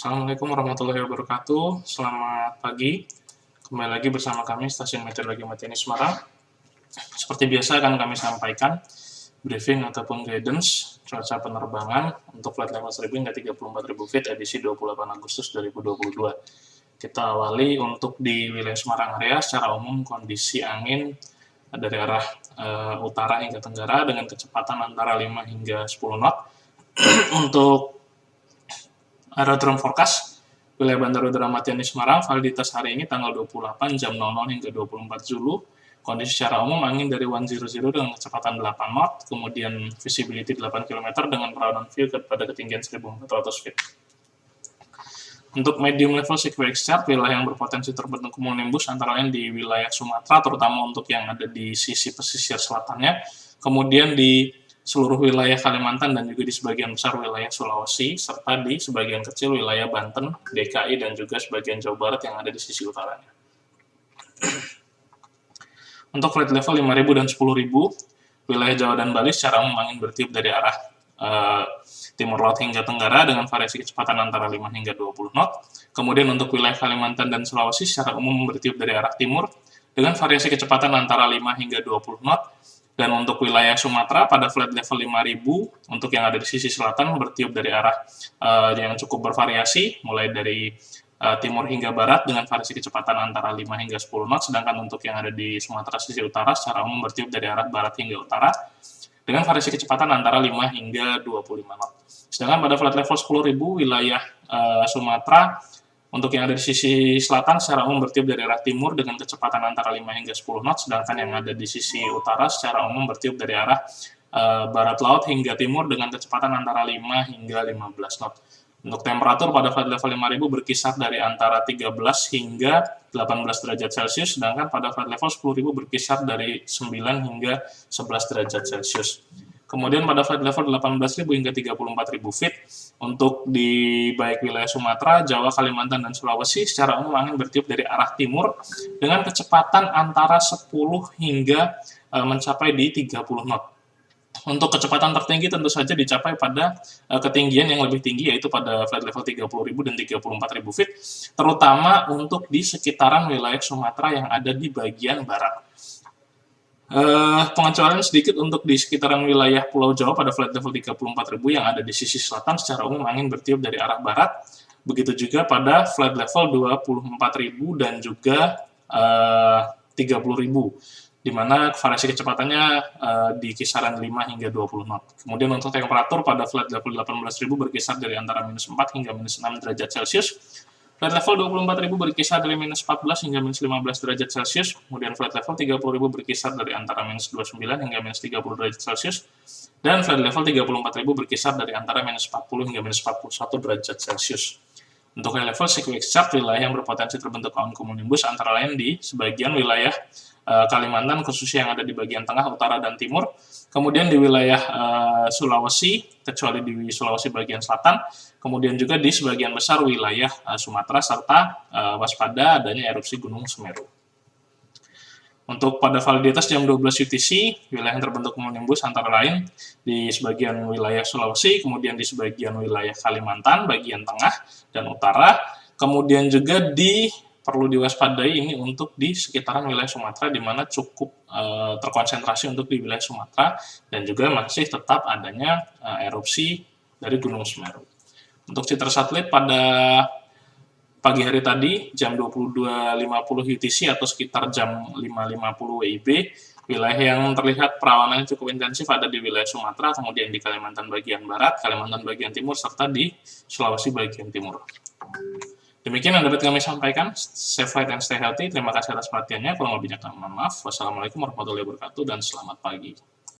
Assalamualaikum warahmatullahi wabarakatuh. Selamat pagi. Kembali lagi bersama kami Stasiun Meteorologi Matiani Semarang. Seperti biasa akan kami sampaikan briefing ataupun guidance cuaca penerbangan untuk flight level 1000 hingga 34.000 feet edisi 28 Agustus 2022. Kita awali untuk di wilayah Semarang area secara umum kondisi angin dari arah utara hingga tenggara dengan kecepatan antara 5 hingga 10 knot. Untuk aerodrome forecast wilayah Bandara Udara Matiani Semarang, validitas hari ini tanggal 28 jam 00 hingga 24 Zulu. Kondisi secara umum angin dari 100 dengan kecepatan 8 knot, kemudian visibility 8 km dengan perawanan view pada ketinggian 1400 feet. Untuk medium level sequence chart, wilayah yang berpotensi terbentuk cumulonimbus antara lain di wilayah Sumatera, terutama untuk yang ada di sisi pesisir selatannya, kemudian di seluruh wilayah Kalimantan dan juga di sebagian besar wilayah Sulawesi, serta di sebagian kecil wilayah Banten, DKI, dan juga sebagian Jawa Barat yang ada di sisi utaranya. Untuk flight level 5.000 dan 10.000, wilayah Jawa dan Bali secara umum angin bertiup dari arah timur laut hingga tenggara dengan variasi kecepatan antara 5 hingga 20 knot. Kemudian untuk wilayah Kalimantan dan Sulawesi secara umum bertiup dari arah timur dengan variasi kecepatan antara 5 hingga 20 knot. Dan untuk wilayah Sumatera pada flight level 5.000 untuk yang ada di sisi selatan bertiup dari arah yang cukup bervariasi mulai dari timur hingga barat dengan variasi kecepatan antara 5 hingga 10 knot, sedangkan untuk yang ada di Sumatera sisi utara secara umum bertiup dari arah barat hingga utara dengan variasi kecepatan antara 5 hingga 25 knot. Sedangkan pada flight level 10.000 wilayah Sumatera untuk yang ada di sisi selatan secara umum bertiup dari arah timur dengan kecepatan antara 5 hingga 10 knot, sedangkan yang ada di sisi utara secara umum bertiup dari arah barat laut hingga timur dengan kecepatan antara 5 hingga 15 knot. Untuk temperatur pada flight level 5.000 berkisar dari antara 13 hingga 18 derajat Celcius, sedangkan pada flight level 10.000 berkisar dari 9 hingga 11 derajat Celcius. Kemudian pada flight level 18.000 hingga 34.000 feet, untuk di baik wilayah Sumatera, Jawa, Kalimantan, dan Sulawesi, secara umum angin bertiup dari arah timur dengan kecepatan antara 10 hingga mencapai di 30 knot. Untuk kecepatan tertinggi tentu saja dicapai pada ketinggian yang lebih tinggi, yaitu pada flight level 30.000 dan 34.000 feet, terutama untuk di sekitaran wilayah Sumatera yang ada di bagian barat. Pengecualian sedikit untuk di sekitaran wilayah Pulau Jawa pada flight level 34.000 yang ada di sisi selatan secara umum angin bertiup dari arah barat. Begitu juga pada flight level 24.000 dan juga 30.000, di mana variasi kecepatannya di kisaran 5 hingga 20 knot. Kemudian untuk temperatur pada flight level 18.000 berkisar dari antara minus 4 hingga minus 6 derajat Celcius. Flight level 24.000 berkisar dari minus 14 hingga minus 15 derajat Celcius. Kemudian flight level 30.000 berkisar dari antara minus 29 hingga minus 30 derajat Celcius. Dan flight level 34.000 berkisar dari antara minus 40 hingga minus 41 derajat Celcius. Untuk high level sequence chart, wilayah yang berpotensi terbentuk awan cumulonimbus antara lain di sebagian wilayah Kalimantan, khususnya yang ada di bagian tengah, utara, dan timur. Kemudian di wilayah Sulawesi, kecuali di Sulawesi bagian selatan. Kemudian juga di sebagian besar wilayah Sumatera, serta waspada adanya erupsi Gunung Semeru. Untuk pada validitas jam 12 UTC, wilayah yang terbentuk cumulonimbus antara lain di sebagian wilayah Sulawesi, kemudian di sebagian wilayah Kalimantan, bagian tengah dan utara, kemudian juga perlu diwaspadai ini untuk di sekitaran wilayah Sumatera, di mana cukup terkonsentrasi untuk di wilayah Sumatera, dan juga masih tetap adanya erupsi dari Gunung Semeru. Untuk citra satelit pada pagi hari tadi, jam 22.50 UTC atau sekitar jam 5.50 WIB, wilayah yang terlihat perawanannya cukup intensif ada di wilayah Sumatera, kemudian di Kalimantan bagian barat, Kalimantan bagian timur, serta di Sulawesi bagian timur. Demikian yang dapat kami sampaikan. Safe flight and stay healthy. Terima kasih atas perhatiannya. Kurang lebihnya mohon maaf. Wassalamualaikum warahmatullahi wabarakatuh dan selamat pagi.